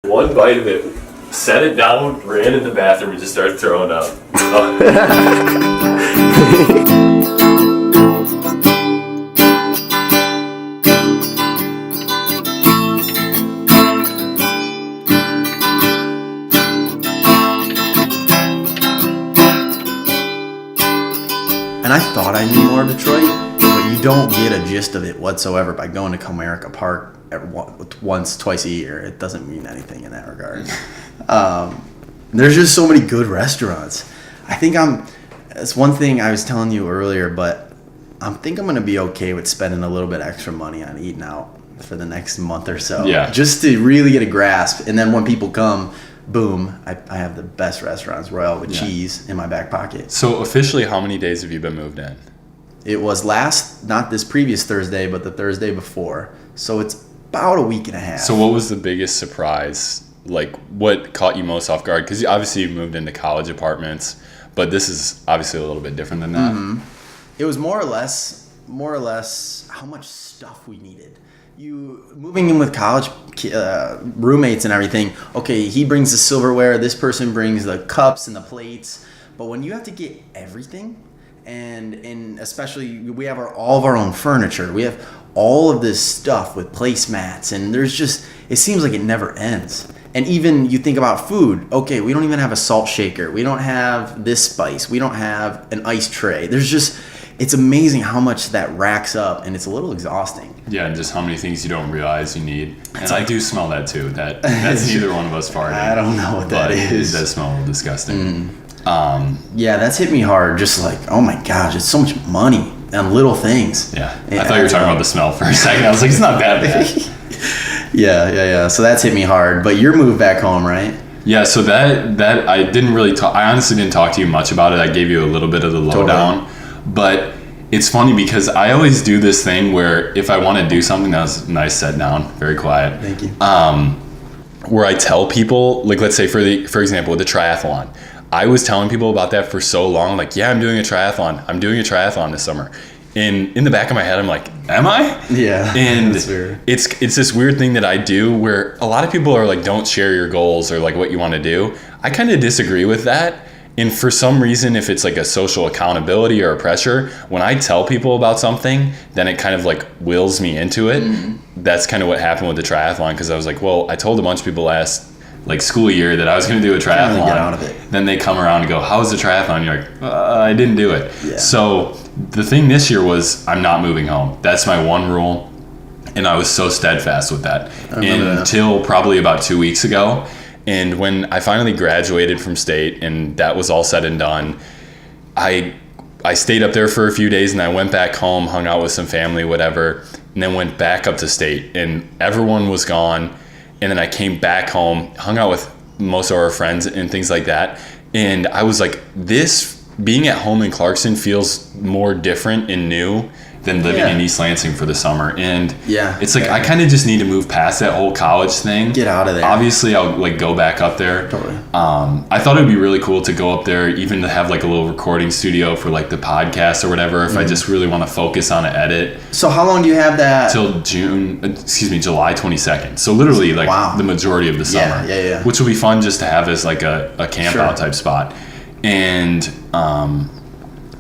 One bite of it, set it down, ran in the bathroom, and just started throwing up. And I thought I knew more of Detroit, but you don't get a gist of it whatsoever by going to Comerica Park twice a year. It doesn't mean anything in that regard. There's just so many good restaurants. I think it's one thing I was telling you earlier, but I think I'm going to be okay with spending a little bit extra money on eating out for the next month or so. Yeah. Just to really get a grasp. And then when people come, boom, I have the best restaurants, Royal with cheese in my back pocket. So officially, how many days have you been moved in? It was not this previous Thursday, but the Thursday before. So it's about a week and a half. So what was the biggest surprise? Like, what caught you most off guard? Because obviously you moved into college apartments, but this is obviously a little bit different than that. Mm-hmm. It was more or less how much stuff we needed. You moving in with college roommates and everything. Okay, he brings the silverware. This person brings the cups and the plates. But when you have to get everything, and especially we have all of our own furniture. We have all of this stuff with placemats, and it seems like it never ends. And even you think about food. Okay, we don't even have a salt shaker. We don't have this spice. We don't have an ice tray. It's amazing how much that racks up, and it's a little exhausting. Yeah, and just how many things you don't realize you need. And I do smell that too. That's neither one of us farting. I don't know what that is. It does smell disgusting. Yeah, that's hit me hard. Just like, oh my gosh, it's so much money on little things. Yeah, I thought you were talking about the smell for a second. I was like, it's not that bad. Yeah. So that's hit me hard. But your move back home, right? Yeah, so that I didn't really talk. I honestly didn't talk to you much about it. I gave you a little bit of the lowdown. Totally. But it's funny because I always do this thing where if I want to do something, that was nice, set down, very quiet. Thank you. Where I tell people, like let's say for example, with the triathlon, I was telling people about that for so long. Like, yeah, I'm doing a triathlon. I'm doing a triathlon this summer. And in the back of my head, I'm like, am I? Yeah. And that's weird. It's this weird thing that I do where a lot of people are like, don't share your goals or like what you want to do. I kind of disagree with that. And for some reason, if it's like a social accountability or a pressure, when I tell people about something, then it kind of like wills me into it. Mm-hmm. That's kind of what happened with the triathlon, because I was like, well, I told a bunch of people last like school year that I was going to do a triathlon. Get out of it. Then they come around and go, how was the triathlon? You're like, I didn't do it. Yeah. So the thing this year was I'm not moving home. That's my one rule. And I was so steadfast with that until probably about 2 weeks ago. And when I finally graduated from state and that was all said and done, I stayed up there for a few days and I went back home, hung out with some family, whatever, and then went back up to state and everyone was gone. And then I came back home, hung out with most of our friends and things like that. And I was like, being at home in Clarkson feels more different and new than living in East Lansing for the summer. And it's like I kind of just need to move past that whole college thing. Get out of there. Obviously, I'll like go back up there. Totally. I thought it would be really cool to go up there, even to have like a little recording studio for like the podcast or whatever, if I just really want to focus on an edit. So how long do you have that? Till July 22nd. So literally like the majority of the summer. Yeah. Which will be fun just to have as like a camp out type spot. And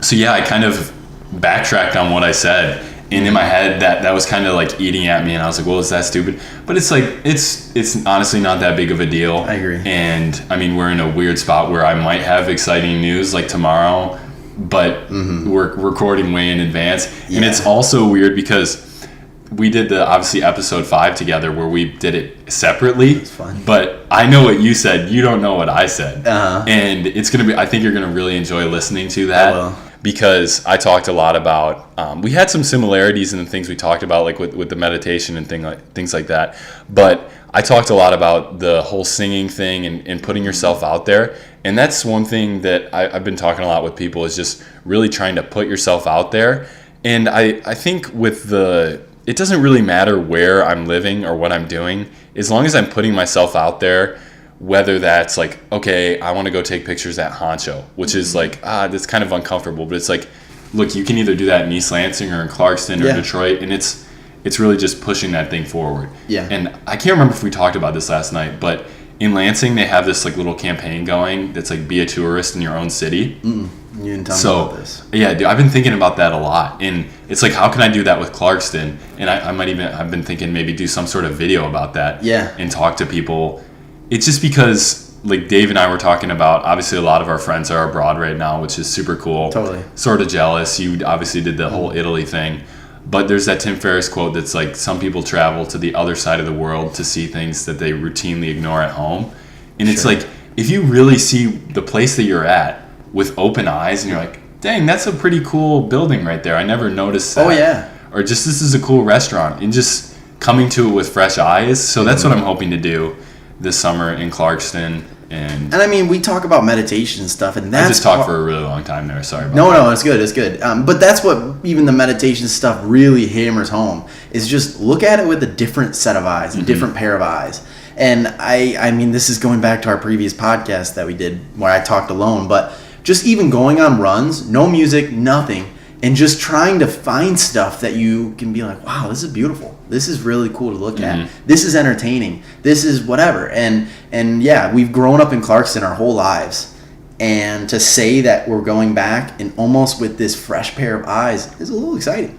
so yeah, I kind of backtracked on what I said, and in my head that was kind of like eating at me, and I was like, well, is that stupid? But it's like it's honestly not that big of a deal. I agree. And I mean, we're in a weird spot where I might have exciting news like tomorrow, but we're recording way in advance. And it's also weird because we did obviously episode 5 together where we did it separately. It's fun. But I know what you said, you don't know what I said. Uh-huh. And it's gonna be, I think you're gonna really enjoy listening to that. I will. Because I talked a lot about, we had some similarities in the things we talked about, like with the meditation and things like that. But I talked a lot about the whole singing thing and putting yourself out there. And that's one thing that I've been talking a lot with people, is just really trying to put yourself out there. And I think it doesn't really matter where I'm living or what I'm doing, as long as I'm putting myself out there. Whether that's like, okay, I want to go take pictures at Honcho, which is like, that's kind of uncomfortable. But it's like, look, you can either do that in East Lansing or in Clarkston or Detroit. And it's It's really just pushing that thing forward. Yeah. And I can't remember if we talked about this last night, but in Lansing, they have this like little campaign going that's like be a tourist in your own city. You didn't tell me about this. Yeah, dude, I've been thinking about that a lot. And it's like, how can I do that with Clarkston? And I've been thinking maybe do some sort of video about that. Yeah. And talk to people. It's just because, like Dave and I were talking about, obviously a lot of our friends are abroad right now, which is super cool. Totally. Sort of jealous. You obviously did the whole Italy thing. But there's that Tim Ferriss quote that's like, some people travel to the other side of the world to see things that they routinely ignore at home. And it's like, if you really see the place that you're at with open eyes and you're like, dang, that's a pretty cool building right there. I never noticed that. Oh, yeah. Or just, this is a cool restaurant. And just coming to it with fresh eyes. So that's what I'm hoping to do this summer in Clarkston. And I mean, we talk about meditation and stuff, and that's... I just talked for a really long time there. Sorry about that. No, it's good. But that's what even the meditation stuff really hammers home, is just look at it with a different set of eyes, a different pair of eyes. And I mean, this is going back to our previous podcast that we did where I talked alone, but just even going on runs, no music, nothing, and just trying to find stuff that you can be like, wow, this is beautiful. This is really cool to look at. This is entertaining. This is whatever. And yeah, we've grown up in Clarkston our whole lives. And to say that we're going back and almost with this fresh pair of eyes is a little exciting.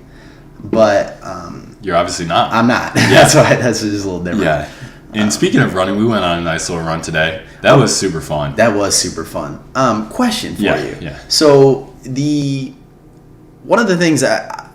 But you're obviously not. I'm not. Yeah. That's why that's just a little different. Yeah. And speaking of running, we went on a nice little run today. That was super fun. That was super fun. Question for you. Yeah. So one of the things that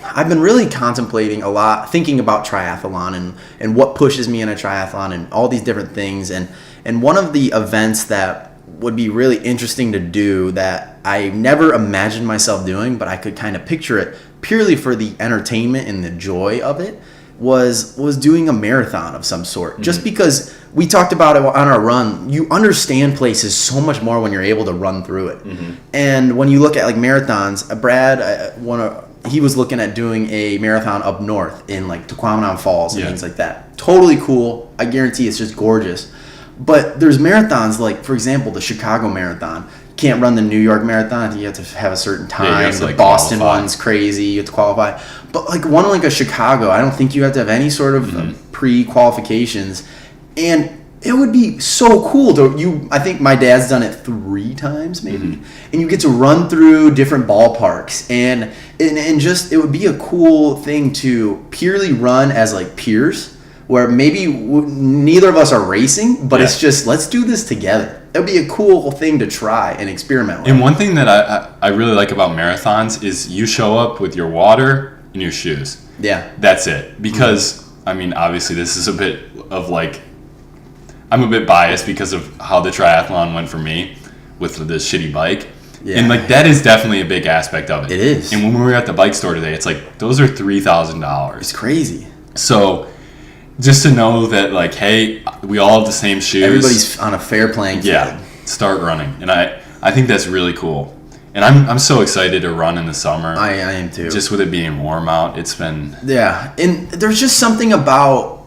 I've been really contemplating a lot, thinking about triathlon and what pushes me in a triathlon and all these different things. And one of the events that would be really interesting to do that I never imagined myself doing, but I could kind of picture it purely for the entertainment and the joy of it, was doing a marathon of some sort. Just because we talked about it on our run, you understand places so much more when you're able to run through it. And when you look at like marathons, Brad, he was looking at doing a marathon up north in like Tequamanon Falls and things like that. Totally cool. I guarantee it's just gorgeous. But there's marathons like, for example, the Chicago Marathon. You can't run the New York Marathon. I think you have to have a certain time. Yeah, you have to, the like, Boston qualify. one's crazy. You have to qualify. But like one like a Chicago, I don't think you have to have any sort of pre-qualifications. And it would be so cool to I think my dad's done it 3 times maybe, and you get to run through different ballparks and just it would be a cool thing to purely run as like peers, where maybe neither of us are racing, but it's just let's do this together. It would be a cool thing to try and experiment with. And one thing that I really like about marathons is you show up with your water and your shoes. Yeah, That's it. Because, I mean, obviously this is a bit of like, I'm a bit biased because of how the triathlon went for me with the shitty bike. Yeah. And like that is definitely a big aspect of it. It is. And when we were at the bike store today, it's like, those are $3,000. it's crazy. So just to know that like, hey, we all have the same shoes. Everybody's on a fair playing field. Yeah, start running. And I think that's really cool. And I'm so excited to run in the summer. I am too. Just with it being warm out, it's been... Yeah, and there's just something about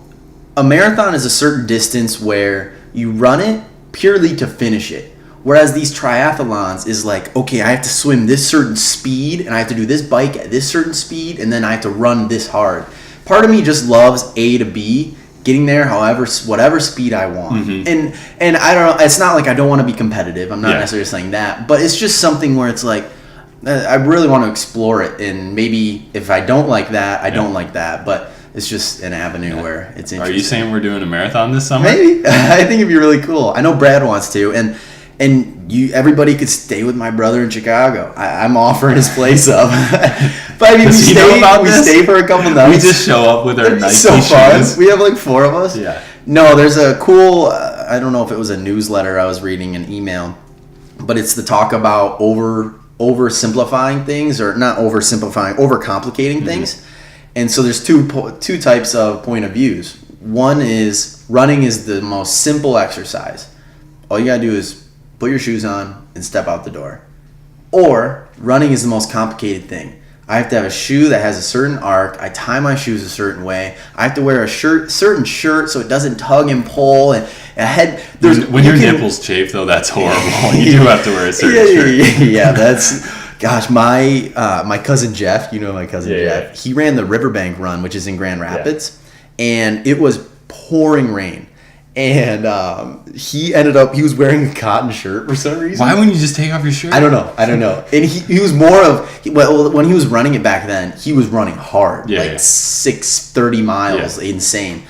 a marathon is a certain distance where you run it purely to finish it. Whereas these triathlons is like, okay, I have to swim this certain speed and I have to do this bike at this certain speed and then I have to run this hard. Part of me just loves A to B, getting there whatever speed I want. And I don't know, it's not like I don't want to be competitive. I'm not necessarily saying that, but it's just something where it's like I really want to explore it, and maybe if I don't like that, I don't like that, but it's just an avenue where it's interesting. Are you saying we're doing a marathon this summer? Maybe. I think it'd be really cool. I know Brad wants to, and everybody could stay with my brother in Chicago. I'm offering his place up. But I mean, Does he know about we this? stay for a couple nights. We just show up with our It'd be Nike so fun. shoes. We have like 4 of us. Yeah. No, there's a cool. I don't know if it was a newsletter I was reading, an email, but it's the talk about oversimplifying things, or not oversimplifying, overcomplicating things. And so there's two types of point of views. One is running is the most simple exercise. All you gotta do is put your shoes on and step out the door. Or running is the most complicated thing. I have to have a shoe that has a certain arc. I tie my shoes a certain way. I have to wear a certain shirt so it doesn't tug and pull. And a head. When your nipples chafe, though, that's horrible. You do have to wear a certain shirt. Yeah, that's Gosh, my cousin Jeff, you know my cousin Jeff, yeah. he ran the Riverbank Run, which is in Grand Rapids, and it was pouring rain. And he was wearing a cotton shirt for some reason. Why wouldn't you just take off your shirt? I don't know. And he was more of, well, when he was running it back then, he was running hard, 630 miles, insane,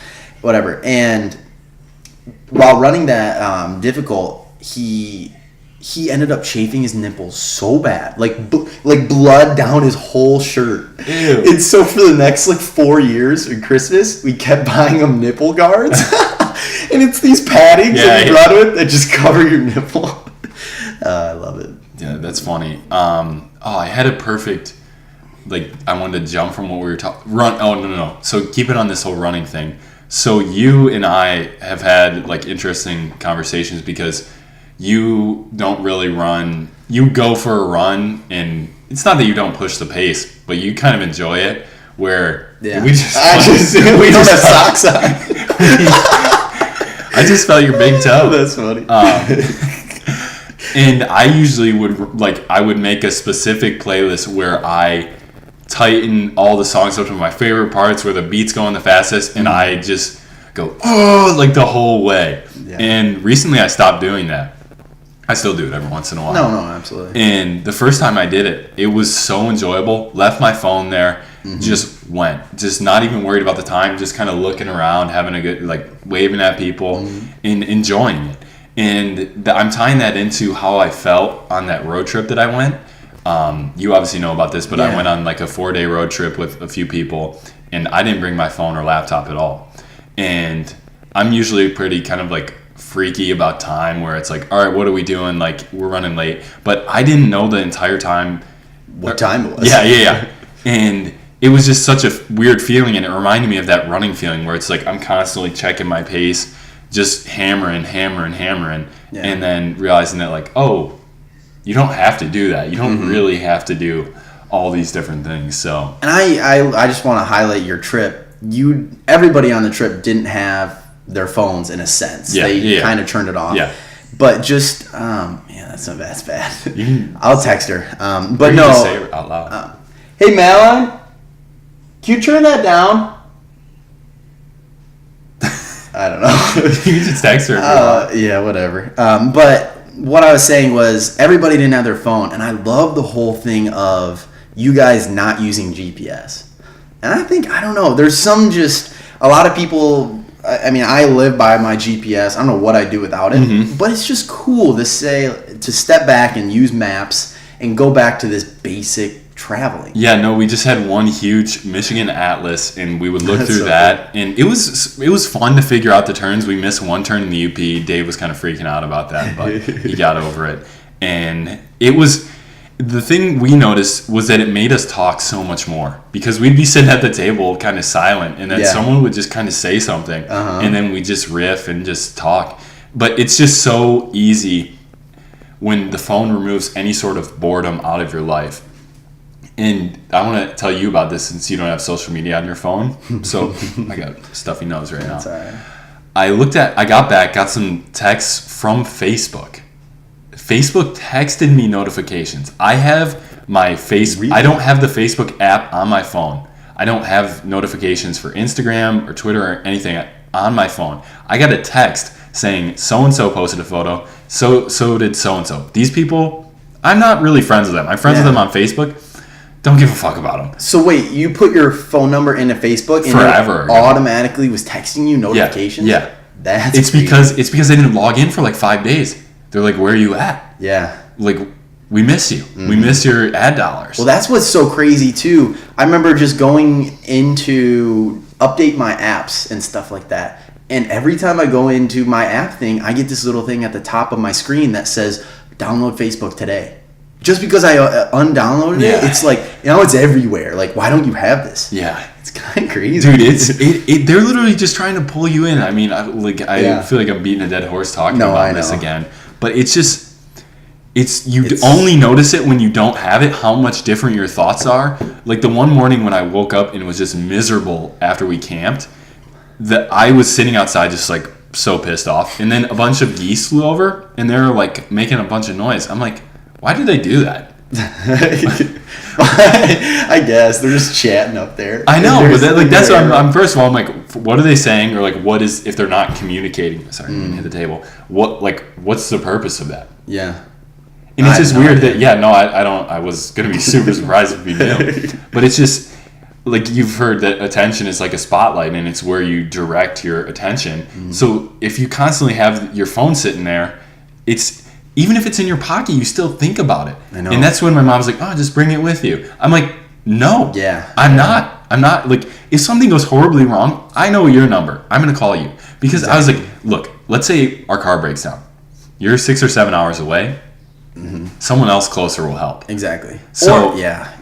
whatever. And while running that difficult, he ended up chafing his nipples so bad, like blood down his whole shirt. Ew. And so for the next 4 years in Christmas, we kept buying him nipple guards. And it's these paddings that you run with that just cover your nipple. I love it. Yeah, that's funny. I had a perfect, I wanted to jump from what we were talking. No. So keep it on this whole running thing. So you and I have had interesting conversations because you don't really run. You go for a run, and it's not that you don't push the pace, but you kind of enjoy it. Where we don't have socks on. I just felt your big toe. That's funny. And I usually would make a specific playlist where I tighten all the songs up to my favorite parts where the beat's going the fastest, and I just go the whole way. Yeah. And recently I stopped doing that. I still do it every once in a while. No, absolutely. And the first time I did it, it was so enjoyable. Left my phone there, just went. Just not even worried about the time, just kind of looking around, having a good, waving at people, and enjoying it. And I'm tying that into how I felt on that road trip that I went. You obviously know about this, but I went on a 4-day road trip with a few people, and I didn't bring my phone or laptop at all. And I'm usually pretty kind of freaky about time, where it's all right, what are we doing? We're running late. But I didn't know the entire time what time it was. Yeah. And it was just such a weird feeling, and it reminded me of that running feeling where it's I'm constantly checking my pace, just hammering, and then realizing that you don't have to do that. You don't really have to do all these different things. So, and I just want to highlight your trip. Everybody on the trip didn't have their phones in a sense. They kind of turned it off. Yeah. But just that's bad. I'll text her. But no. Just say it out loud. Hey Madeline, can you turn that down? I don't know. You just text her. Yeah, whatever. But what I was saying was everybody didn't have their phone, and I love the whole thing of you guys not using GPS. And I don't know, there's a lot of people, I live by my GPS. I don't know what I do without it, but it's just cool to step back and use maps and go back to this basic traveling. Yeah, no, we just had one huge Michigan Atlas, and we would look through that, and it was fun to figure out the turns. We missed one turn in the UP. Dave was kind of freaking out about that, but he got over it. And it was, the thing we noticed was that it made us talk so much more, because we'd be sitting at the table kind of silent, and then someone would just kind of say something, and then we just riff and just talk. But it's just so easy when the phone removes any sort of boredom out of your life. And I want to tell you about this since you don't have social media on your phone. So I got stuffy nose right now. Right. I got back, got some texts from Facebook. Facebook texted me notifications. I have my I don't have the Facebook app on my phone. I don't have notifications for Instagram or Twitter or anything on my phone. I got a text saying so-and-so posted a photo, so did so-and-so. These people, I'm not really friends with them. I'm friends with them on Facebook. Don't give a fuck about them. So wait, you put your phone number into Facebook and forever it automatically was texting you notifications? Yeah. That's it's because they didn't log in for 5 days. They're like, where are you at? Yeah. We miss you. We miss your ad dollars. Well, that's what's so crazy too. I remember just going into update my apps and stuff like that. And every time I go into my app thing, I get this little thing at the top of my screen that says, download Facebook today. Just because I undownloaded it, it's it's everywhere. Why don't you have this? Yeah. It's kind of crazy. Dude, they're literally just trying to pull you in. I mean, I feel like I'm beating a dead horse talking about this again. But it's just, only notice it when you don't have it, how much different your thoughts are. The one morning when I woke up and was just miserable after we camped, that I was sitting outside just so pissed off. And then a bunch of geese flew over and they were making a bunch of noise. I'm like, why did they do that? I guess they're just chatting up there. I know, but that's what I'm. First of all, I'm like, what are they saying, or like, what is if they're not communicating? Sorry, I'm gonna hit the table. What's the purpose of that? Yeah. And it's just weird that I don't. I was gonna be super surprised if you knew, but it's just like you've heard that attention is like a spotlight, and it's where you direct your attention. Mm-hmm. So if you constantly have your phone sitting there, it's. Even if it's in your pocket, you still think about it. I know. And that's when my mom's like, oh, just bring it with you. I'm like, no. Yeah. I'm not. Like, if something goes horribly wrong, I know your number. I'm going to call you. Because I was like, look, let's say our car breaks down. You're 6 or 7 hours away. Mm-hmm. Someone else closer will help. Exactly. So, yeah,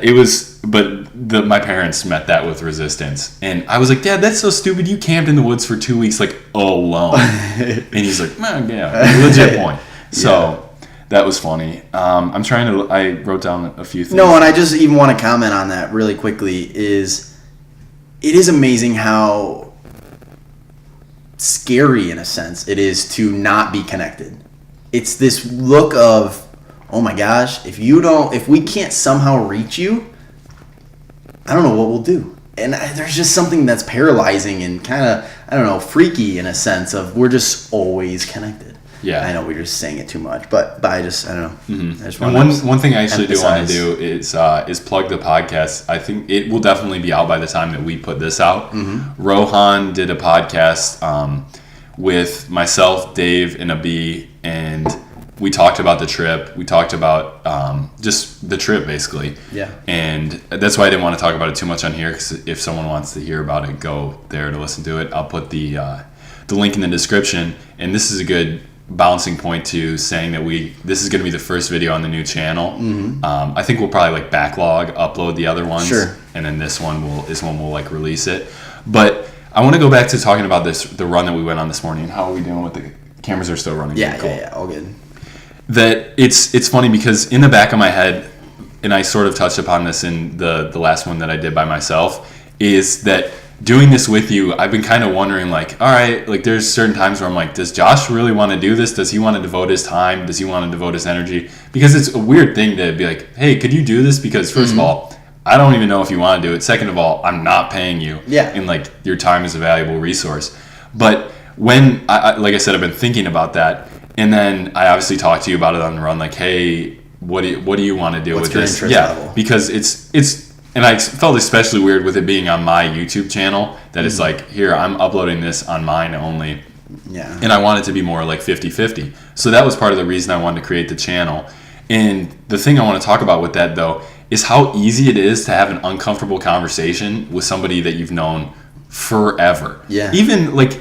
it was, but my parents met that with resistance. And I was like, Dad, that's so stupid. You camped in the woods for 2 weeks, like, alone. And he's like, yeah, legit point. So that was funny. I wrote down a few things. No, and I just even want to comment on that really quickly it is amazing how scary, in a sense, it is to not be connected. It's this look of, oh my gosh, if we can't somehow reach you, I don't know what we'll do. And there's just something that's paralyzing and kind of, I don't know, freaky in a sense of we're just always connected. Yeah. I know we're just saying it too much, but I don't know. Mm-hmm. I just one thing I actually do want to do is plug the podcast. I think it will definitely be out by the time that we put this out. Mm-hmm. Rohan did a podcast with myself, Dave, and Abi, and we talked about the trip. We talked about just the trip, basically. Yeah. And that's why I didn't want to talk about it too much on here, because if someone wants to hear about it, go there to listen to it. I'll put the link in the description. And this is a good bouncing point to saying that this is going to be the first video on the new channel. Mm-hmm. I think we'll probably like backlog, upload the other ones. Sure. And then this one we'll like release it. But I want to go back to talking about the run that we went on this morning. How are we doing with the cameras? Are still running? Yeah, cool. Yeah, all good. That it's funny because in the back of my head, and I sort of touched upon this in the last one that I did by myself, is that doing this with you, I've been kind of wondering, like, all right, like there's certain times where I'm like, does Josh really want to do this? Does he want to devote his time? Does he want to devote his energy? Because it's a weird thing to be like, hey, could you do this? Because first of all, I don't even know if you want to do it. Second of all, I'm not paying you. Yeah. And like your time is a valuable resource. But when like I said, I've been thinking about that. And then I obviously talked to you about it on the run, like, hey, what do you want to do with this? Yeah, level? Because it's, and I felt especially weird with it being on my YouTube channel, that it's like, here, I'm uploading this on mine only. Yeah. And I want it to be more like 50-50. So that was part of the reason I wanted to create the channel. And the thing I want to talk about with that, though, is how easy it is to have an uncomfortable conversation with somebody that you've known forever. Yeah. Even like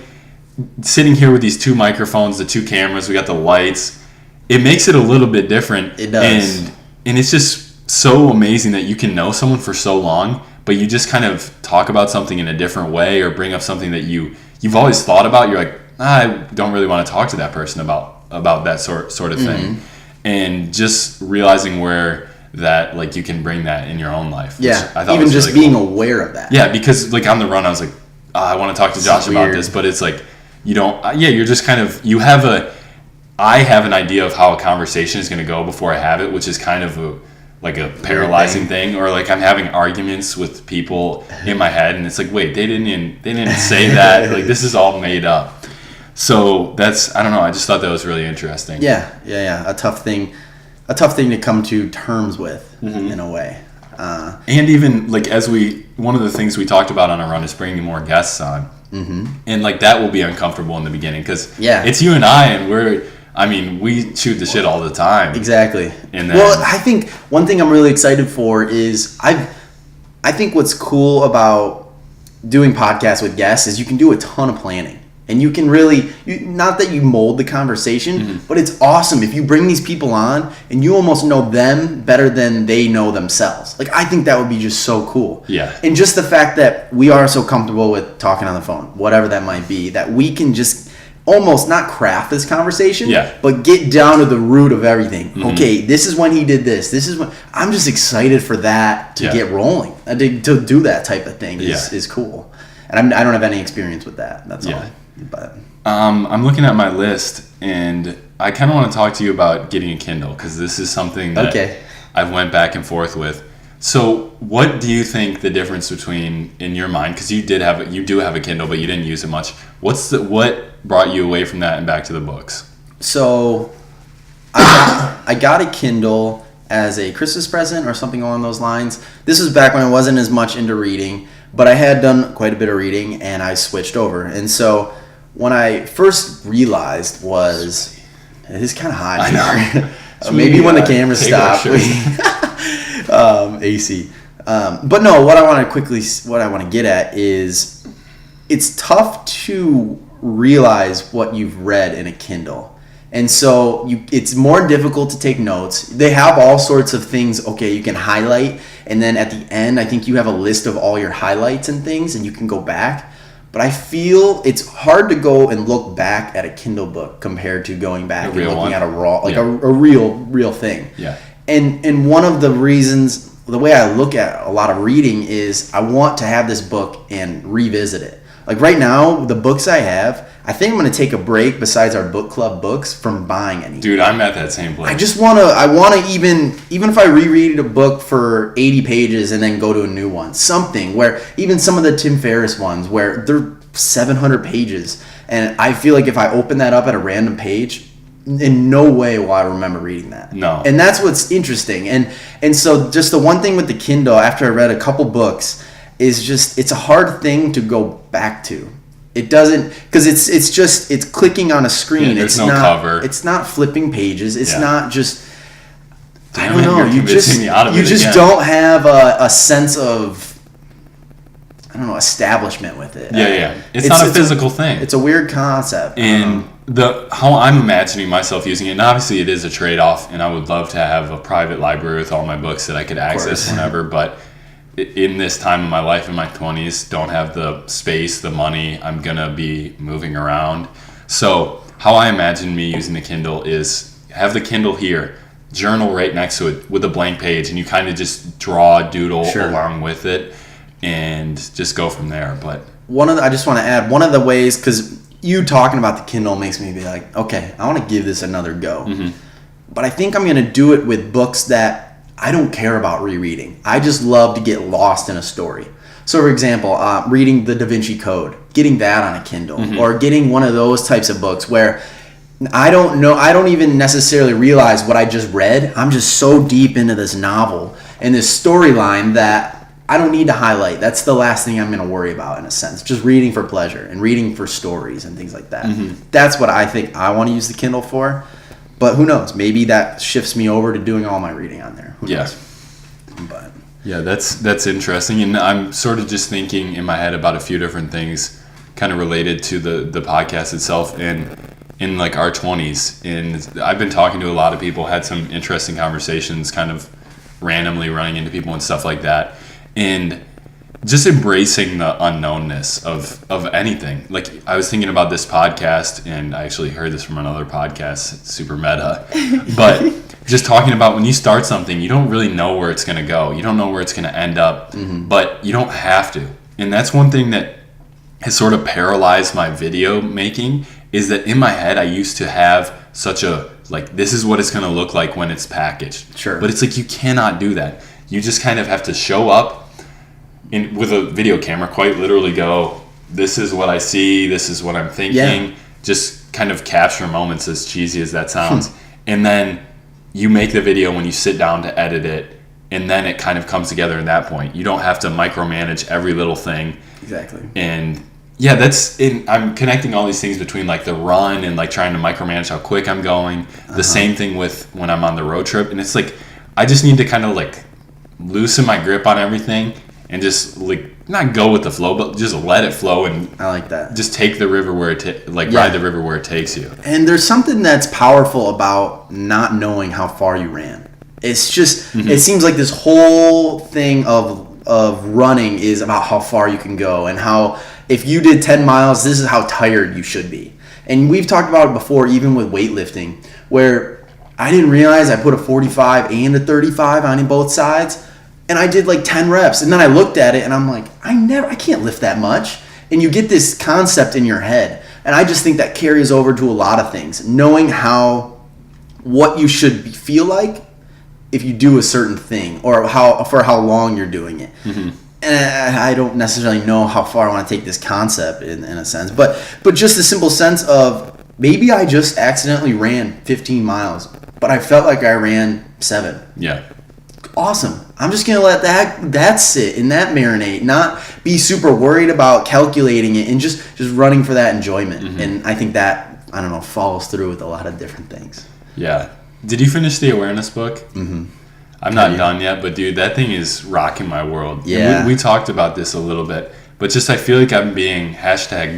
sitting here with these two microphones, the two cameras, we got the lights, it makes it a little bit different. It does. And it's just so amazing that you can know someone for so long, but you just kind of talk about something in a different way or bring up something that you've always thought about. You're like, I don't really want to talk to that person about that sort of thing. And just realizing where that, like, you can bring that in your own life. Yeah, I thought even just really being cool. aware of that. Yeah, because like on the run, I was like, I want to talk to Josh about this, but it's like, you don't, you're just kind of, I have an idea of how a conversation is going to go before I have it, which is kind of a paralyzing thing. Or like I'm having arguments with people in my head and it's like, wait, they didn't say that. Like this is all made up. So I don't know. I just thought that was really interesting. Yeah. A tough thing to come to terms with in a way. And even like one of the things we talked about on our run is bringing more guests on. Mm-hmm. And like that will be uncomfortable in the beginning because it's you and I, and we shoot the shit all the time. Exactly. And then, well, I think one thing I'm really excited for is I think what's cool about doing podcasts with guests is you can do a ton of planning. And you can really, not that you mold the conversation, but it's awesome if you bring these people on and you almost know them better than they know themselves. Like, I think that would be just so cool. Yeah. And just the fact that we are so comfortable with talking on the phone, whatever that might be, that we can just almost not craft this conversation, but get down to the root of everything. Mm-hmm. Okay, this is when he did this. This is when, I'm just excited for that to get rolling. To do that type of thing is cool. And I don't have any experience with that. That's all. But I'm looking at my list, and I kind of want to talk to you about getting a Kindle because this is something that I've went back and forth with. So, what do you think the difference between, in your mind, because you do have a Kindle, but you didn't use it much. What brought you away from that and back to the books? So, I got a Kindle as a Christmas present or something along those lines. This was back when I wasn't as much into reading, but I had done quite a bit of reading, and I switched over. And so, when I first realized was, it is kind of hot I here. know. Maybe when the camera stopped. AC. But no, what I want to get at is it's tough to realize what you've read in a Kindle. And so it's more difficult to take notes. They have all sorts of things. Okay, you can highlight, and then at the end, I think you have a list of all your highlights and things, and you can go back. But I feel it's hard to go and look back at a Kindle book compared to going back and looking at a raw, like a real thing. Yeah. And one of the reasons, the way I look at a lot of reading is I want to have this book and revisit it. Like right now, the books I have, I think I'm going to take a break besides our book club books from buying any. Dude, I'm at that same place. I want to even if I reread a book for 80 pages and then go to a new one, something where even some of the Tim Ferriss ones where they're 700 pages. And I feel like if I open that up at a random page, in no way will I remember reading that. No. And that's what's interesting. And so just the one thing with the Kindle after I read a couple books is just it's a hard thing to go back to. It doesn't, because it's clicking on a screen. Yeah, there's it's no not cover. It's not flipping pages. It's not just. Damn I don't know. You're convincing me out of you it just again. don't have a sense of, I don't know, establishment with it. Yeah. It's not a physical thing. It's a weird concept. And how I'm imagining myself using it, and obviously it is a trade-off, and I would love to have a private library with all my books that I could access whenever, but in this time of my life, in my 20s, don't have the space, the money, I'm going to be moving around. So how I imagine me using the Kindle is have the Kindle here, journal right next to it with a blank page, and you kind of just draw a doodle along with it and just go from there. But I just want to add one of the ways, because you talking about the Kindle makes me be like, okay, I want to give this another go. Mm-hmm. But I think I'm going to do it with books that I don't care about rereading. I just love to get lost in a story. So, for example, reading the Da Vinci Code, getting that on a Kindle, or getting one of those types of books where I don't even necessarily realize what I just read. I'm just so deep into this novel and this storyline that I don't need to highlight. That's the last thing I'm going to worry about, in a sense. Just reading for pleasure and reading for stories and things like that. That's what I think I want to use the Kindle for. But who knows? Maybe that shifts me over to doing all my reading on there. Who knows? But yeah, that's interesting. And I'm sort of just thinking in my head about a few different things kind of related to the podcast itself and in like our 20s. And I've been talking to a lot of people, had some interesting conversations, kind of randomly running into people and stuff like that. And just embracing the unknownness of anything. Like, I was thinking about this podcast, and I actually heard this from another podcast, it's super meta, but just talking about when you start something, you don't really know where it's going to go. You don't know where it's going to end up, but you don't have to. And that's one thing that has sort of paralyzed my video making, is that in my head, I used to have such a, like, this is what it's going to look like when it's packaged. Sure. But it's like, you cannot do that. You just kind of have to show up, with a video camera, quite literally go, this is what I see, this is what I'm thinking, just kind of capture moments, as cheesy as that sounds. And then you make the video when you sit down to edit it, and then it kind of comes together at that point. You don't have to micromanage every little thing. Exactly. And yeah, I'm connecting all these things between like the run and like trying to micromanage how quick I'm going. The same thing with when I'm on the road trip. And it's like, I just need to kind of like loosen my grip on everything and just like not go with the flow, but just let it flow. And I like that. Just take the river where ride the river where it takes you. And there's something that's powerful about not knowing how far you ran. It's just it seems like this whole thing of running is about how far you can go, and how if you did 10 miles, this is how tired you should be. And we've talked about it before, even with weightlifting, where I didn't realize I put a 45 and a 35 on both sides. And I did like 10 reps, and then I looked at it and I'm like, I can't lift that much. And you get this concept in your head And I just think that carries over to a lot of things. Knowing what you should feel like if you do a certain thing, or for how long you're doing it. Mm-hmm. And I don't necessarily know how far I want to take this concept in a sense, but just the simple sense of maybe I just accidentally ran 15 miles, but I felt like I ran 7. Yeah. Awesome. I'm just going to let that sit and that marinate, not be super worried about calculating it, and just running for that enjoyment. Mm-hmm. And I think that, I don't know, follows through with a lot of different things. Yeah. Did you finish the awareness book? Mm-hmm. I'm not done yet, but dude, that thing is rocking my world. Yeah. We talked about this a little bit, but just I feel like I'm being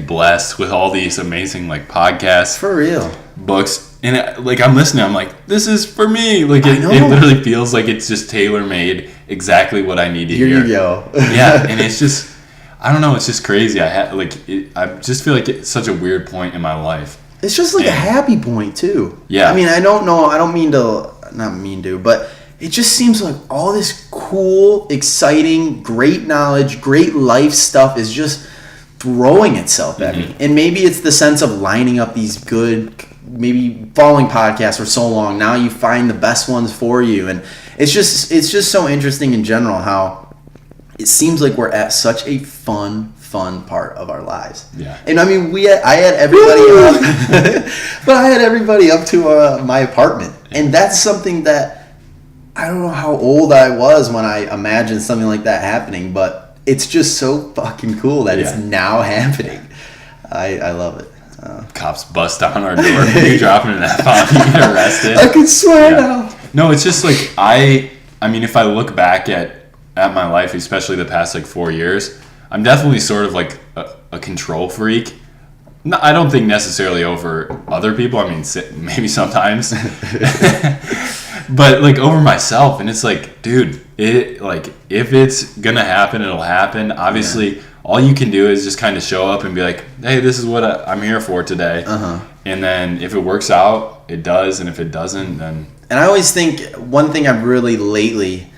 #blessed with all these amazing like podcasts, for real, books, and like I'm listening, I'm like, this is for me. Like it literally feels like it's just tailor made, exactly what I need to hear. Here you go. Yeah, and it's just, I don't know, it's just crazy. I just feel like it's such a weird point in my life. It's just like a happy point too. Yeah. I mean, I don't know. I don't mean to, but it just seems like all this cool, exciting, great knowledge, great life stuff is just throwing itself at me. And maybe it's the sense of lining up these good, maybe following podcasts for so long. Now you find the best ones for you. And it's just so interesting in general how it seems like we're at such a fun part of our lives. Yeah. And I mean, I had everybody up, but I had everybody up to my apartment. And that's something that, I don't know how old I was when I imagined something like that happening, but it's just so fucking cool that it's now happening. I love it. Cops bust down our door. You dropping an F on, you get arrested. I can swear now. No, it's just like I mean, if I look back at my life, especially the past like 4 years, I'm definitely sort of like a control freak. No, I don't think necessarily over other people. I mean, maybe sometimes. But like over myself, and it's like, dude, if it's gonna happen, it'll happen. Obviously, all you can do is just kind of show up and be like, hey, this is what I'm here for today. And then if it works out, it does, and if it doesn't, then. And I always think one thing I've really lately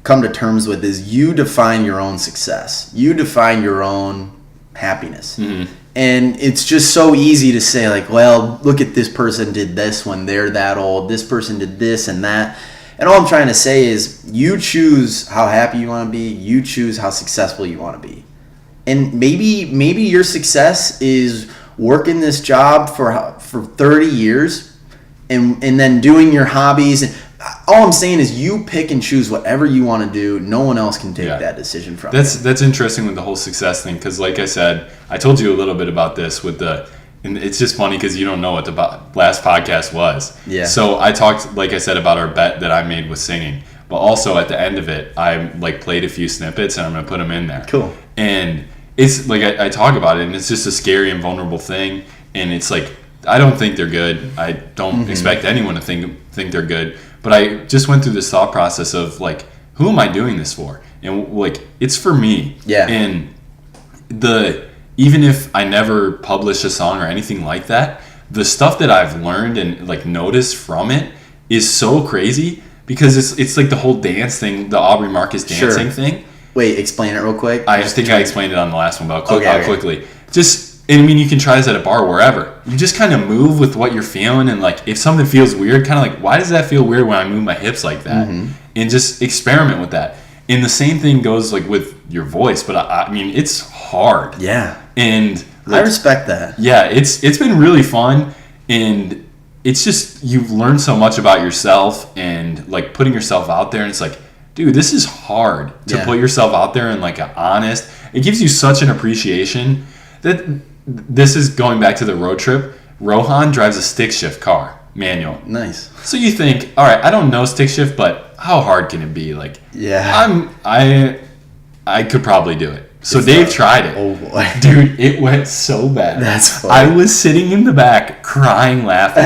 come to terms with is you define your own success. You define your own happiness. Mm-hmm. And it's just so easy to say, like, well, look at this person did this when they're that old. This person did this and that. And all I'm trying to say is you choose how happy you want to be. You choose how successful you want to be. And maybe your success is working this job for 30 years and then doing your hobbies. And all I'm saying is you pick and choose whatever you want to do. No one else can take that decision from you. That's interesting with the whole success thing, because like I said, I told you a little bit about this and it's just funny because you don't know what the last podcast was. Yeah. So I talked, like I said, about our bet that I made with singing, but also at the end of it, I like played a few snippets and I'm going to put them in there. Cool. And it's like I talk about it, and it's just a scary and vulnerable thing, and it's like I don't think they're good. I don't expect anyone to think they're good. But I just went through this thought process of like, who am I doing this for? And like, it's for me. Yeah. And even if I never publish a song or anything like that, the stuff that I've learned and like noticed from it is so crazy, because it's like the whole dance thing, the Aubrey Marcus dancing thing. Wait, explain it real quick. I think I explained it on the last one, but I'll quickly. And I mean, you can try this at a bar, wherever. You just kind of move with what you're feeling, and like if something feels weird, kind of like, why does that feel weird when I move my hips like that? And just experiment with that. And the same thing goes like with your voice, but I mean, it's hard. Yeah. And like, I respect that. Yeah, it's been really fun, and it's just you've learned so much about yourself and like putting yourself out there, and it's like, dude, this is hard to put yourself out there and like honest. It gives you such an appreciation that. This is going back to the road trip. Rohan drives a stick shift car, manual. Nice. So you think, all right, I don't know stick shift, but how hard can it be? Like, I could probably do it. So Dave tried it. Oh boy, dude, it went so bad. That's funny. I was sitting in the back crying, laughing,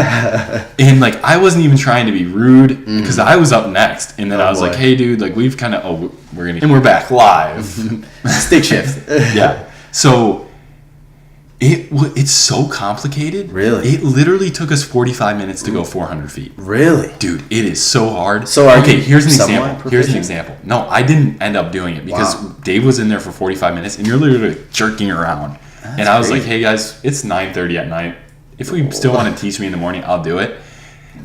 and like I wasn't even trying to be rude because I was up next, and then I was like, hey, dude, like we've kind of we're back live. Stick shift. Yeah. So. It's so complicated. Really? It literally took us 45 minutes to go 400 feet. Really? Dude, it is so hard. So here's an example. No, I didn't end up doing it because Dave was in there for 45 minutes and you're literally jerking around. And I was like, hey guys, it's 9:30 at night. If we still want to teach me in the morning, I'll do it.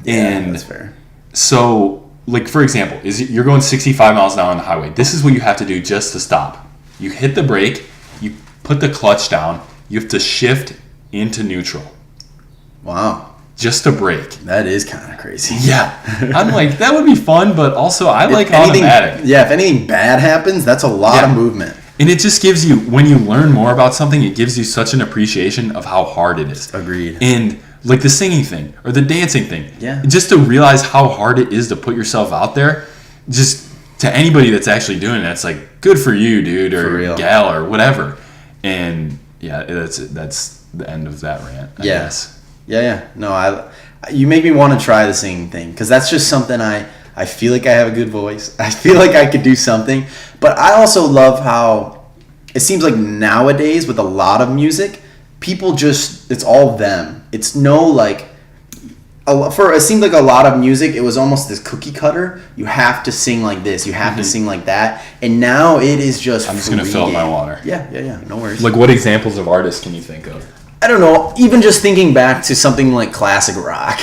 Yeah, and that's fair. So, like, for example, you're going 65 miles an hour on the highway. This is what you have to do just to stop. You hit the brake, you put the clutch down, you have to shift into neutral. Wow. Just to brake. That is kind of crazy. Yeah. I'm like, that would be fun, but also I like automatic. Yeah, if anything bad happens, that's a lot of movement. And it just gives you, when you learn more about something, it gives you such an appreciation of how hard it is. Agreed. And like the singing thing or the dancing thing. Yeah. Just to realize how hard it is to put yourself out there, just to anybody that's actually doing it, it's like, good for you, dude, or gal, or whatever. And yeah, that's the end of that rant, I guess. Yeah. No, you make me want to try the singing thing, because that's just something I feel like I have a good voice. I feel like I could do something. But I also love how it seems like nowadays with a lot of music, people just, it's all them. It's no like, it seemed like a lot of music, it was almost this cookie cutter. You have to sing like this. You have to sing like that. And now it is just I'm just going to fill up my water. Yeah. No worries. Like, what examples of artists can you think of? I don't know, even just thinking back to something like classic rock.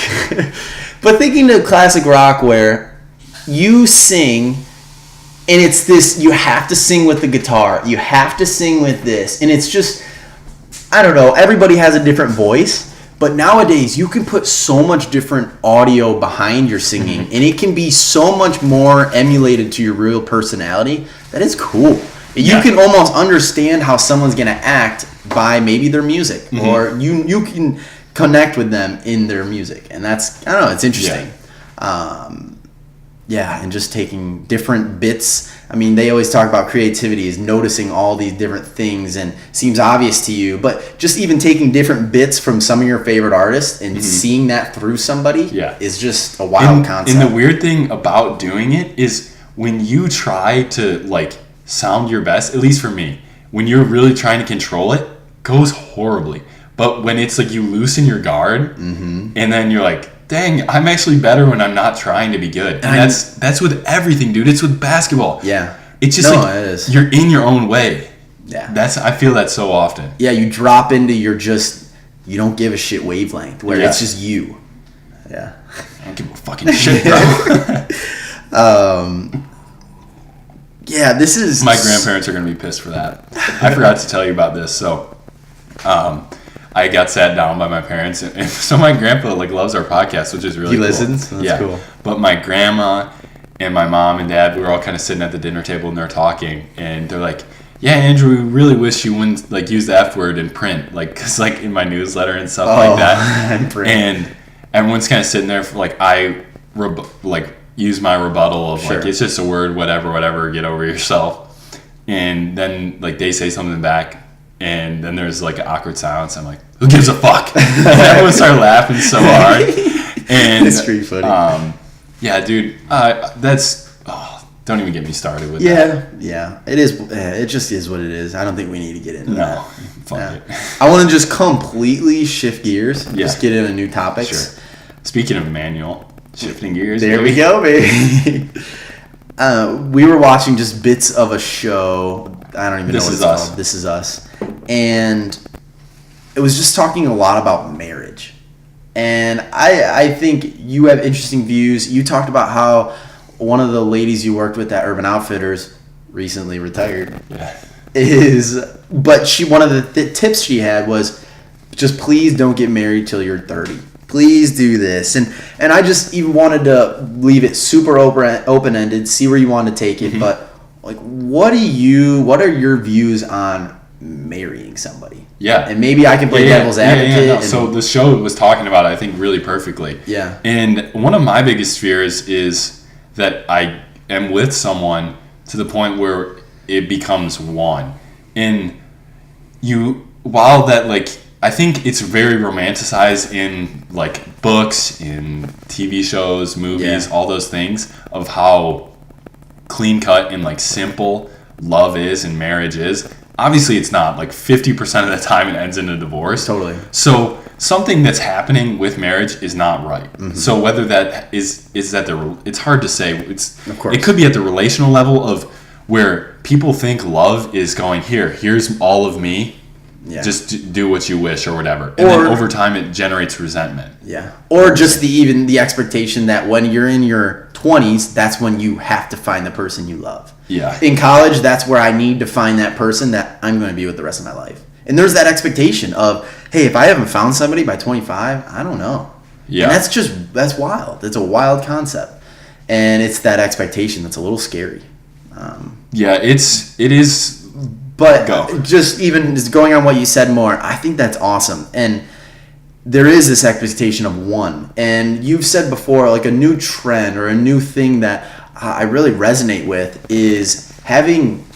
But thinking to classic rock where you sing, and it's this, you have to sing with the guitar, you have to sing with this, and it's just, I don't know, everybody has a different voice, but nowadays you can put so much different audio behind your singing, and it can be so much more emulated to your real personality. That is cool. You can almost understand how someone's going to act by maybe their music, or you can connect with them in their music, and that's, I don't know, it's interesting. And just taking different bits. I mean, they always talk about creativity is noticing all these different things, and seems obvious to you, but just even taking different bits from some of your favorite artists and seeing that through somebody is just a wild concept. And the weird thing about doing it is when you try to like sound your best, at least for me, when you're really trying to control it, goes horribly. But when it's like you loosen your guard, and then you're like, dang, I'm actually better when I'm not trying to be good. And that's with everything, dude. It's with basketball. Yeah. It's just it is. You're in your own way. Yeah. I feel that so often. Yeah, you drop into your you don't give a shit wavelength where it's just you. Yeah. I don't give a fucking shit, bro. Yeah, this is... My grandparents are going to be pissed for that. I forgot to tell you about this. So, I got sat down by my parents. And so my grandpa, like, loves our podcast, which is really cool. He listens? That's cool. But my grandma and my mom and dad, we were all kind of sitting at the dinner table, and they're talking. And they're like, yeah, Andrew, we really wish you wouldn't, like, use the F word in print. Like, because, like, in my newsletter and stuff like that. And everyone's kind of sitting there for, like, use my rebuttal of like, it's just a word, whatever, get over yourself. And then like they say something back, and then there's like an awkward silence. I'm like, who gives a fuck? And everyone started laughing so hard. And it's pretty funny. Yeah, dude, don't even get me started with that. Yeah, it is. It just is what it is. I don't think we need to get into that. Fuck it. I want to just completely shift gears. Just get into new topics. Sure. Speaking of manual, shifting gears. There we go, baby. We were watching just bits of a show. I don't even know what it's called. This Is Us. And it was just talking a lot about marriage. And I think you have interesting views. You talked about how one of the ladies you worked with at Urban Outfitters, recently retired, one of the tips she had was just please don't get married till you're 30. Please do this. And I just even wanted to leave it super open-ended, see where you want to take it. But like, what are your views on marrying somebody? Yeah. And maybe I can play devil's advocate. No. So the show was talking about it, I think, really perfectly. Yeah. And one of my biggest fears is that I am with someone to the point where it becomes one. And while that, like, I think it's very romanticized in like books, in TV shows, movies, all those things of how clean cut and like simple love is and marriage is. Obviously it's not. Like 50% of the time it ends in a divorce. Totally. So something that's happening with marriage is not right. Mm-hmm. So whether that is that it's hard to say. It could be at the relational level of where people think love is going here's all of me. Yeah. Just do what you wish or whatever. And then over time, it generates resentment. Yeah. Or just the expectation that when you're in your 20s, that's when you have to find the person you love. Yeah. In college, that's where I need to find that person that I'm going to be with the rest of my life. And there's that expectation of, hey, if I haven't found somebody by 25, I don't know. Yeah. And that's wild. It's a wild concept. And it's that expectation that's a little scary. Yeah, it is. But just going on what you said more, I think that's awesome. And there is this expectation of one. And you've said before, like a new trend or a new thing that I really resonate with is having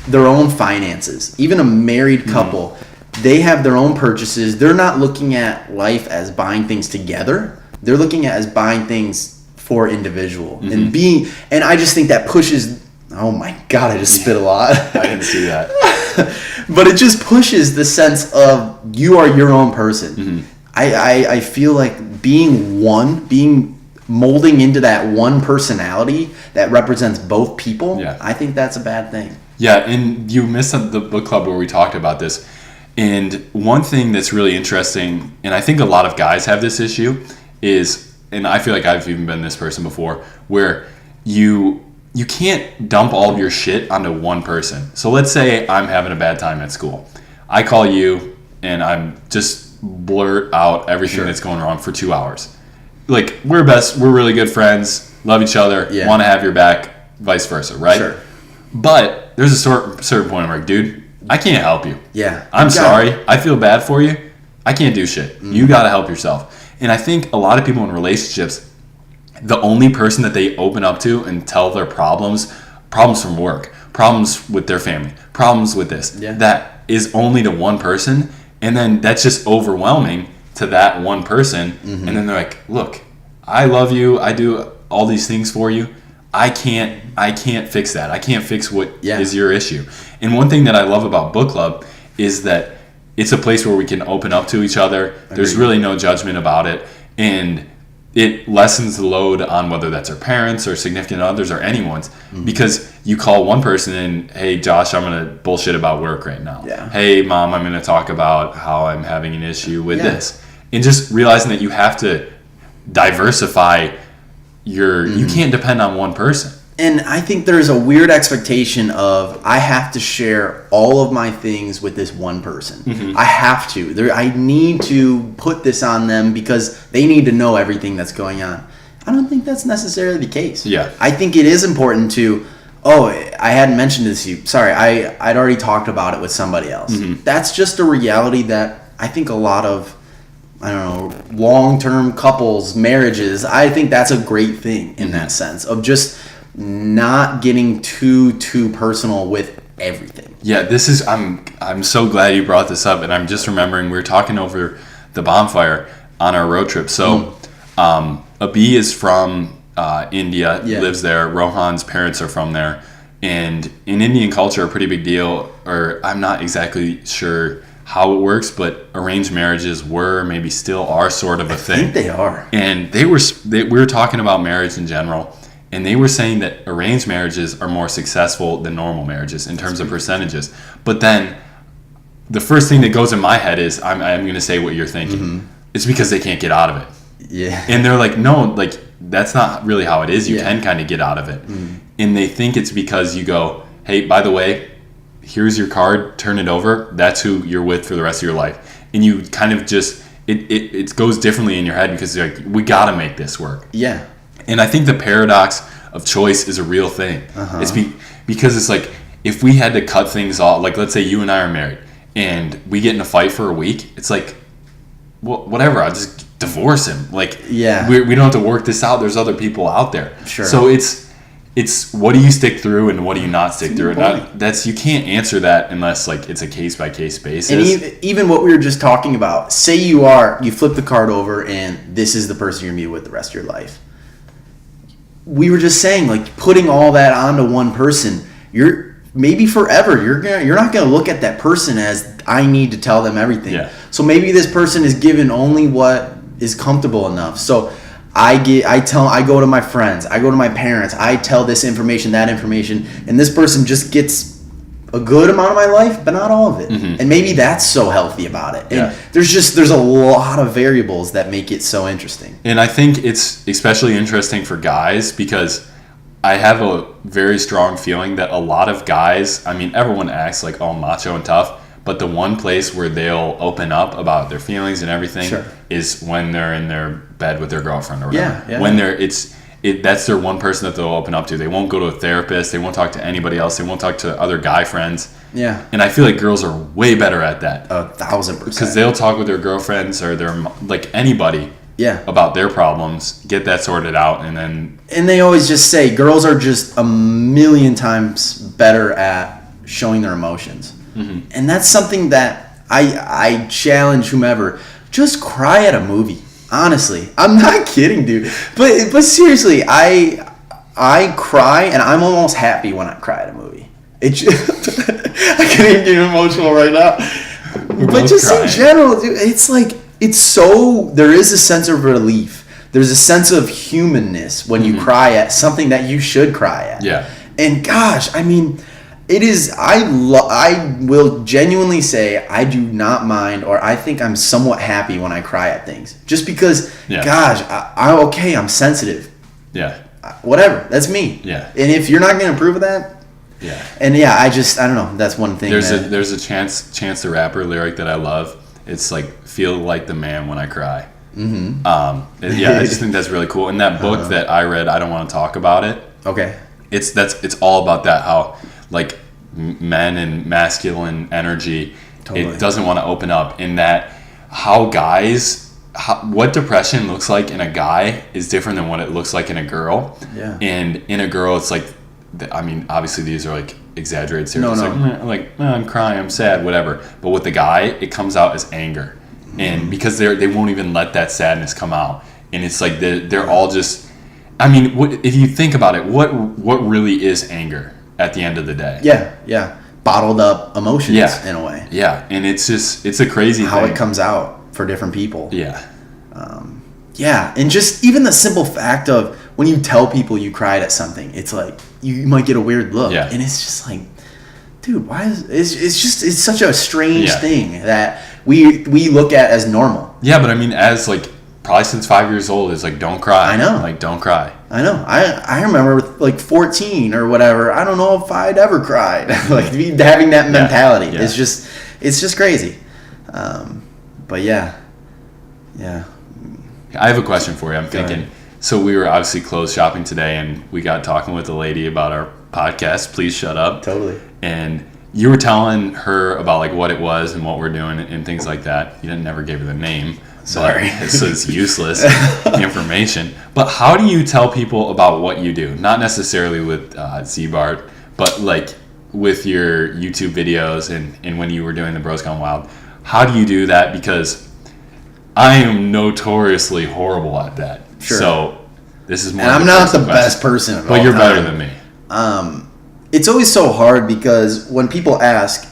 their own finances. Even a married couple, they have their own purchases. They're not looking at life as buying things together. They're looking at as buying things for individual. And I just think that pushes. Oh my God, I just spit a lot. I didn't see that. But it just pushes the sense of you are your own person. I feel like being molding into that one personality that represents both people, I think that's a bad thing. Yeah, and you missed the book club where we talked about this. And one thing that's really interesting, and I think a lot of guys have this issue, is, and I feel like I've even been this person before, where you can't dump all of your shit onto one person. So let's say I'm having a bad time at school. I call you and I'm just blurt out everything that's going wrong for 2 hours. Like, we're really good friends, love each other, want to have your back, vice versa, right? Sure. But there's a certain point where I'm like, dude, I can't help you. Yeah. I'm sorry. I feel bad for you. I can't do shit. You got to help yourself. And I think a lot of people in relationships, the only person that they open up to and tell their problems from work, problems with their family, problems with this, that is only to one person. And then that's just overwhelming to that one person. And then they're like, look, I love you. I do all these things for you. I can't fix that. I can't fix what is your issue. And one thing that I love about book club is that it's a place where we can open up to each other. There's really no judgment about it. And it lessens the load on whether that's our parents or significant others or anyone's, because you call one person and, hey, Josh, I'm going to bullshit about work right now. Yeah. Hey, Mom, I'm going to talk about how I'm having an issue with this. And just realizing that you have to diversify you can't depend on one person. And I think there's a weird expectation of I have to share all of my things with this one person. I have to. I need to put this on them because they need to know everything that's going on. I don't think that's necessarily the case. Yeah. I think it is important to, I hadn't mentioned this to you. Sorry, I'd already talked about it with somebody else. That's just a reality that I think a lot of, long-term couples, marriages, I think that's a great thing in that sense of just not getting too personal with everything. Yeah, I'm so glad you brought this up, and I'm just remembering we were talking over the bonfire on our road trip. So Abi is from India, lives there. Rohan's parents are from there, and in Indian culture, a pretty big deal, or I'm not exactly sure how it works, but arranged marriages maybe still are sort of a thing. I think they are. And we were talking about marriage in general, and they were saying that arranged marriages are more successful than normal marriages in terms of percentages. But then the first thing that goes in my head is, I'm going to say what you're thinking. It's because they can't get out of it. Yeah. And they're like, no, like that's not really how it is. You can kind of get out of it. And they think it's because you go, hey, by the way, here's your card, turn it over. That's who you're with for the rest of your life. And you kind of just, it goes differently in your head because you're like, we got to make this work. Yeah. And I think the paradox of choice is a real thing. It's because it's like, if we had to cut things off, like let's say you and I are married and we get in a fight for a week, it's like, well, whatever, I'll just divorce him. Like, we don't have to work this out. There's other people out there. Sure. So it's what do you stick through and what do you not stick through? And you can't answer that unless like it's a case by case basis. And even what we were just talking about, say you flip the card over and this is the person you're going to be with the rest of your life. We were just saying, like, putting all that onto one person, you're maybe forever you're not going to look at that person as I need to tell them everything. Yeah. So maybe this person is given only what is comfortable enough. So I go to my friends, I go to my parents, I tell this information, that information, and this person just gets a good amount of my life, but not all of it. And maybe that's so healthy about it. And there's a lot of variables that make it so interesting. And I think it's especially interesting for guys because I have a very strong feeling that a lot of guys, I mean, everyone acts like all macho and tough, but the one place where they'll open up about their feelings and everything is when they're in their bed with their girlfriend or whatever. When that's their one person that they'll open up to. They won't go to a therapist. They won't talk to anybody else. They won't talk to other guy friends. Yeah. And I feel like girls are way better at that. 1,000%. Because they'll talk with their girlfriends or their, like, anybody about their problems, get that sorted out, and then... And they always just say girls are just a million times better at showing their emotions. And that's something that I challenge whomever. Just cry at a movie. Honestly, I'm not kidding, dude. But seriously, I cry and I'm almost happy when I cry at a movie. I can't even get emotional right now. But just crying. In general, dude, it's like there is a sense of relief. There's a sense of humanness when you cry at something that you should cry at. Yeah. And gosh, I mean, it is. I will genuinely say I do not mind, or I think I'm somewhat happy when I cry at things, just because. Gosh, I'm sensitive. Yeah. Whatever. That's me. Yeah. And if you're not going to approve of that. Yeah. And I don't know. That's one thing. There's a Chance the Rapper lyric that I love. It's like, feel like the man when I cry. I just think that's really cool. And that book that I read, I Don't Want to Talk About It. Okay. It's all about that, how like men and masculine energy, it doesn't want to open up, in that how guys, what depression looks like in a guy is different than what it looks like in a girl. Yeah. And in a girl, it's like, I mean, obviously these are like exaggerated stereotypes. I'm crying, I'm sad, whatever. But with the guy, it comes out as anger. And because they won't even let that sadness come out. And it's like they're all just, I mean, if you think about it, what really is anger at the end of the day? Yeah. Bottled up emotions in a way. Yeah, and it's a crazy how thing. It comes out for different people. Yeah. And just even the simple fact of when you tell people you cried at something, it's like you might get a weird look. Yeah. And it's just like, dude, why is it's such a strange thing that we look at as normal. Yeah, but I mean, as like probably since 5 years old, it's like, don't cry. I know. Like, don't cry. I know. I remember like 14 or whatever. I don't know if I'd ever cried. Like having that mentality. Yeah. It's just crazy. But yeah. I have a question for you. I'm thinking. So we were obviously clothes shopping today, and we got talking with a lady about our podcast. Please shut up. Totally. And you were telling her about like what it was and what we're doing and things like that. You never gave her the name. Sorry. So it's useless information. But how do you tell people about what you do? Not necessarily with Z-Bart, but like with your YouTube videos and when you were doing the Bros Gone Wild. How do you do that? Because I am notoriously horrible at that. Sure. So this is more. And I'm not the best person at all. But you're better than me. It's always so hard because when people ask,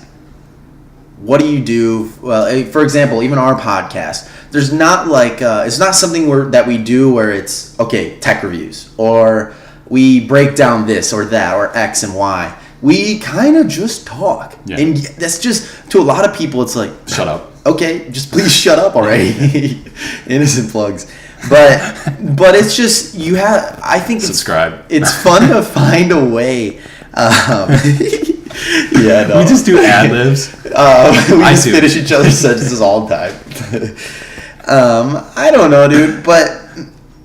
what do you do? Well, for example, even our podcast, there's not like, it's not something that we do where it's, okay, tech reviews, or we break down this or that, or X and Y. We kind of just talk. Yeah. And that's just, to a lot of people, it's like, shut up. Okay, just please shut up already. Innocent plugs. But it's just, I think subscribe. It's fun to find a way. Yeah, no. We just do ad-libs. We just finish each other's sentences all the time. I don't know, dude, but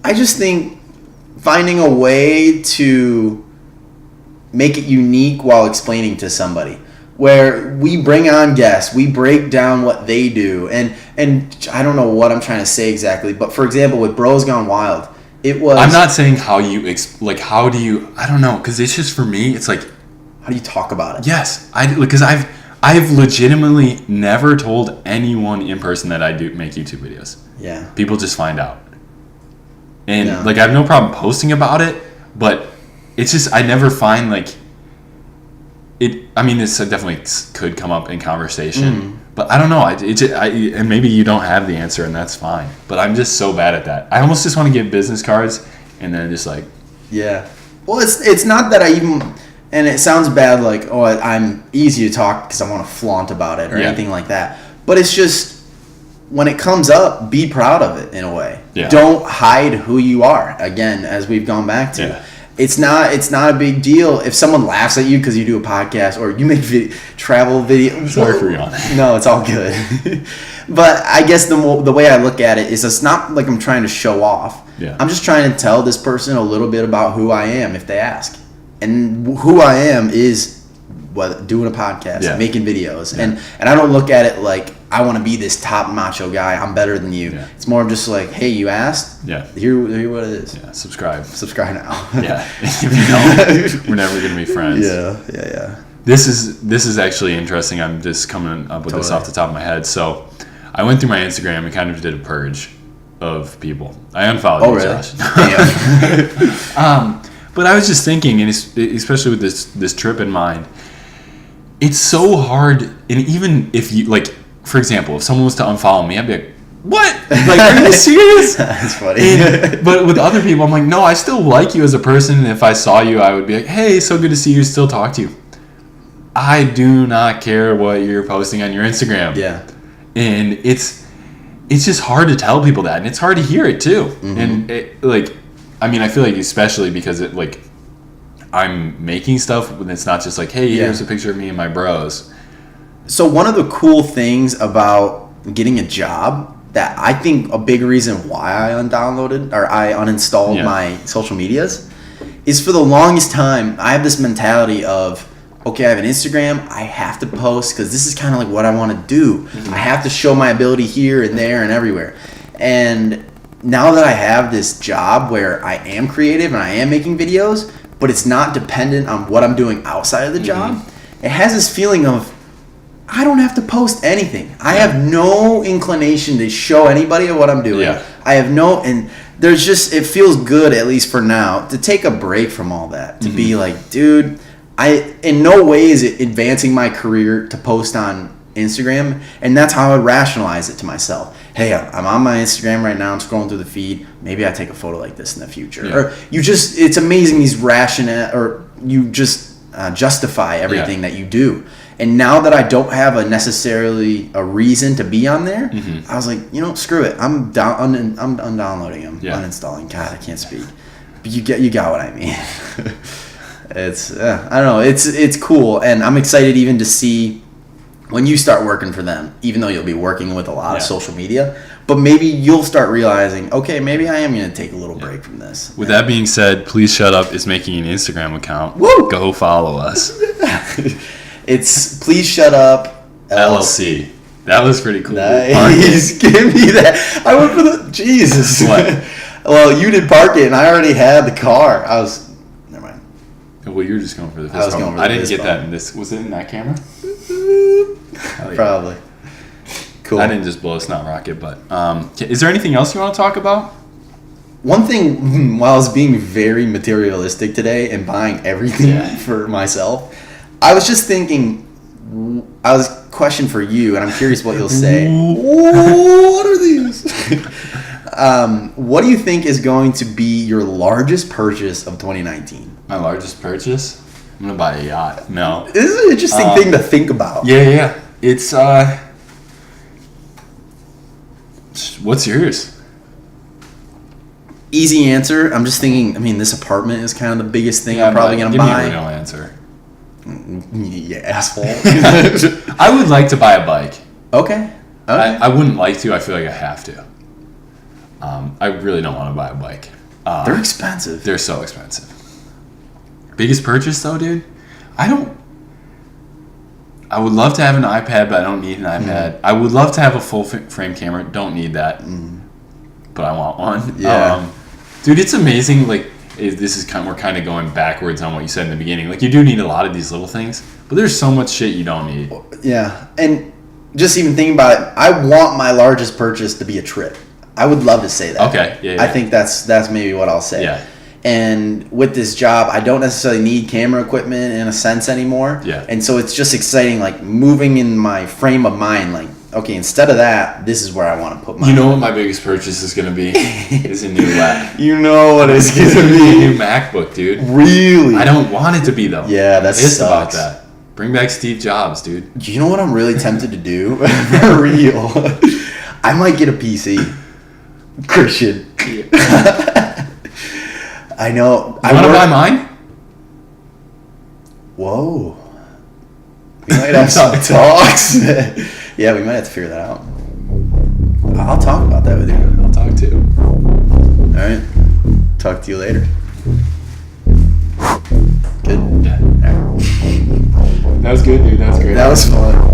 I just think finding a way to make it unique while explaining to somebody, where we bring on guests, we break down what they do, and I don't know what I'm trying to say exactly, but for example, with Bros Gone Wild, it was... I'm not saying how you, how do you, I don't know, because it's just, for me, it's like... How do you talk about it? Yes, because I've legitimately never told anyone in person that I do make YouTube videos. Yeah. People just find out. And, I have no problem posting about it, but it's just, I never find, this definitely could come up in conversation, but I don't know. And maybe you don't have the answer, and that's fine. But I'm just so bad at that. I almost just want to give business cards, and then just Yeah. Well, it's not that I even And it sounds bad, like, oh, I'm easy to talk because I want to flaunt about it or anything like that. But it's just, when it comes up, be proud of it in a way. Yeah. Don't hide who you are. Again, as we've gone back to. Yeah. It's not a big deal if someone laughs at you because you do a podcast or you make travel videos. Sorry for yawning. No, it's all good. But I guess the way I look at it is it's not like I'm trying to show off. Yeah. I'm just trying to tell this person a little bit about who I am if they ask. And who I am is doing a podcast, making videos. And I don't look at it like I want to be this top macho guy. I'm better than you. Yeah. It's more of just like, hey, you asked? Yeah. Here what it is. Yeah, subscribe. Subscribe now. Yeah. Even though we're never going to be friends. Yeah. This is actually interesting. I'm just coming up with this off the top of my head. So I went through my Instagram and kind of did a purge of people. I unfollowed you, really? Josh. But I was just thinking, and especially with this trip in mind, it's so hard. And even if you, like, for example, if someone was to unfollow me, I'd be like, what? Like, are you serious? That's funny. But with other people, I'm like, no, I still like you as a person. And if I saw you, I would be like, hey, so good to see you, still talk to you. I do not care what you're posting on your Instagram. Yeah. And it's just hard to tell people that. And it's hard to hear it, too. Mm-hmm. And, I feel like especially because I'm making stuff when it's not just like, hey, here's a picture of me and my bros. So one of the cool things about getting a job that I think a big reason why I uninstalled my social medias is for the longest time, I have this mentality of, okay, I have an Instagram, I have to post because this is kind of like what I want to do. Mm-hmm. I have to show my ability here and there and everywhere. And now that I have this job where I am creative and I am making videos, but it's not dependent on what I'm doing outside of the job, it has this feeling of I don't have to post anything. I have no inclination to show anybody what I'm doing. Yeah. And there's just, it feels good, at least for now, to take a break from all that. To be like, dude, in no way is it advancing my career to post on Instagram. And that's how I rationalize it to myself. Hey, I'm on my Instagram right now. I'm scrolling through the feed. Maybe I take a photo like this in the future. Yeah. Or it's amazing these you just justify everything that you do. And now that I don't have necessarily a reason to be on there, I was like, screw it. I'm undownloading them, uninstalling. God, I can't speak. But you got what I mean. It's I don't know. It's cool, and I'm excited even to see when you start working for them. Even though you'll be working with a lot of social media, but maybe you'll start realizing, okay, maybe I am going to take a little break from this. With that being said, Please Shut Up is making an Instagram account. Woo! Go follow us. It's Please Shut Up LLC. That was pretty cool. Nice. Give me that. I went for the Jesus. What? Well, you did park it, and I already had the car. Never mind. Well, you were just going for the fist bump. I didn't get that in this. Was it in that camera? Yeah. Probably. Cool. I didn't just blow a snot rocket, but is there anything else you want to talk about? One thing, while I was being very materialistic today and buying everything for myself, I was just thinking, question for you, and I'm curious what you'll say. What are these? What do you think is going to be your largest purchase of 2019? My largest purchase? I'm going to buy a yacht. No. This is an interesting thing to think about. Yeah. It's, what's yours? Easy answer. I'm just thinking, this apartment is kind of the biggest thing I'm probably going to buy. Give me a real answer. Yeah, asshole. I would like to buy a bike. Okay. I wouldn't like to. I feel like I have to. I really don't want to buy a bike. They're expensive. They're so expensive. Biggest purchase though, dude? I would love to have an iPad, but I don't need an iPad. I would love to have a full frame camera. Don't need that. But I want one. Yeah. Dude, it's amazing. Like, we're kind of going backwards on what you said in the beginning. Like, you do need a lot of these little things, but there's so much shit you don't need. Yeah. And just even thinking about it, I want my largest purchase to be a trip. I would love to say that. Okay. Yeah. I think that's maybe what I'll say. Yeah. And with this job, I don't necessarily need camera equipment in a sense anymore. Yeah. And so it's just exciting, like moving in my frame of mind, like, okay, instead of that, this is where I want to put my. You know what my biggest purchase is going to be? Is a new lap. You know what it's going to A be. new MacBook, dude. Really? I don't want it to be, though. Yeah, that's pissed about that. Bring back Steve Jobs, dude. Do you know what I'm really tempted to do? For real. I might get a PC. Christian. I know. You want to buy mine? Whoa. We might have some talks. Yeah, we might have to figure that out. I'll talk about that with you. I'll talk too. All right. Talk to you later. Good. Yeah. All right. That was good, dude. That was great. That was fun.